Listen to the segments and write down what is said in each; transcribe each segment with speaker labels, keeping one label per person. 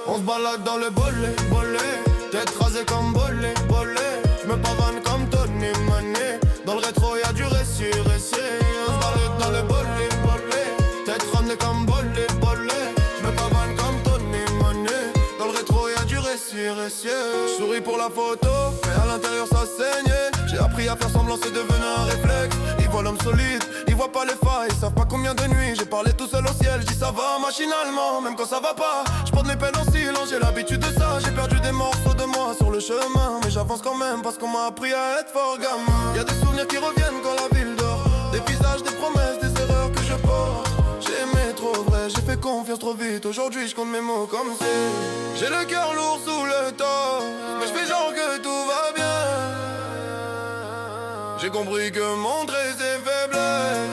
Speaker 1: On se balade dans le bolé, bolé. Tête rasée comme bolé, bolé. J'me pavane comme Tony Mané. Dans le rétro y'a du récit, récit. On se balade dans le bolé, bolé. Tête ramenée comme bolé, bolé. J'me pavane comme Tony Mané. Dans le rétro y'a du récit, récit. J'souris pour la photo, mais à l'intérieur ça saignait. J'ai appris à faire semblant, c'est devenu un réflexe. Ils voient l'homme solide, ils voient pas les failles. Ils savent pas combien de nuits j'ai parlé tout seul au ciel. J'dis ça va machinalement, même quand ça va pas. J'porte mes peines en silence, j'ai l'habitude de ça. J'ai perdu des morceaux de moi sur le chemin, mais j'avance quand même parce qu'on m'a appris à être fort gamin. Y'a des souvenirs qui reviennent quand la ville dort. Des visages, des promesses, des erreurs que je porte. J'ai aimé trop vrai, j'ai fait confiance trop vite. Aujourd'hui je compte mes mots comme si j'ai le cœur lourd sous le torse, mais je fais genre que tout va bien. J'ai compris que montrer ses faiblesses,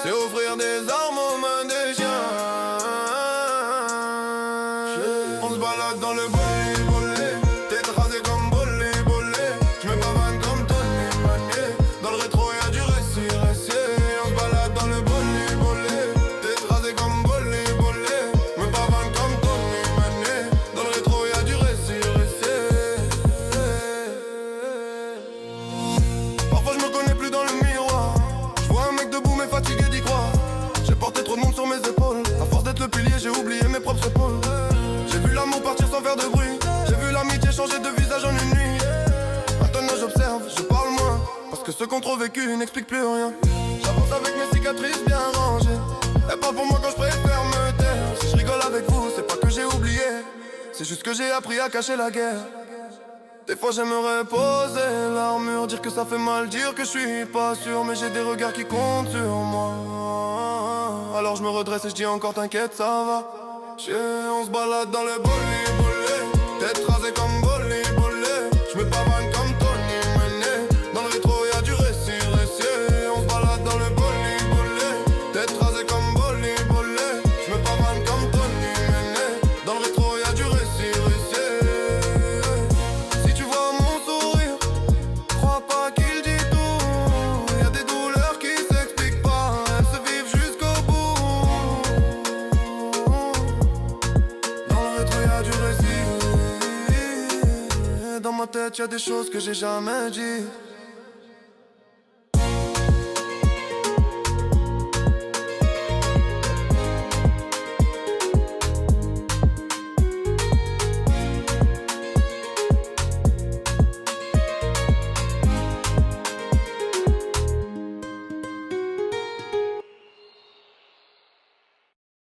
Speaker 1: c'est offrir des armes aux mains des chiens. On se balade dans le bolé, bolé. Tête rasée comme bolé, bolé. J'me pavane comme Tony Mané. Dans le rétro y'a du récit, récit. On se balade dans le bolé, bolé. Tête rasée comme bolé, bolé. J'me pavane comme Tony Mané. Dans le rétro y'a du récit, récit. Parfois je me connais plus dans le miroir. Je vois un mec debout mais fatigué d'y croire. J'ai porté trop de monde sur mes épaules. À force d'être le pilier j'ai oublié mes propres épaules. J'ai vu l'amour partir sans faire de bruit. J'ai vu l'amitié changer de visage en une nuit. Maintenant j'observe, je parle moins, parce que ce qu'on trop vécu n'explique plus rien. J'avance avec mes cicatrices bien rangées. Et pas pour moi quand je préfère me taire. Si je rigole avec vous c'est pas que j'ai oublié, c'est juste que j'ai appris à cacher la guerre. Des fois j'aimerais poser l'armure, dire que ça fait mal, dire que je suis pas sûr. Mais j'ai des regards qui comptent sur moi. Alors je me redresse et je dis encore t'inquiète ça va. On se balade dans le bolé, bolé. Tête rasée comme bolé, bolé. J'me pavane comme Tony Mané. Dans le rétro y'a du récit, récit. On se balade dans le bolé, bolé. Tête rasée comme bolé, bolé. J'me pavane comme Tony Mané. Dans le rétro y'a du récit, récit. Si tu vois mon sourire, crois pas qu'il dit tout. Y'a des douleurs qui s'expliquent pas, elles se vivent jusqu'au bout. Dans le rétro y'a du récit. Dans ma tête y'a des choses que j'ai jamais dit.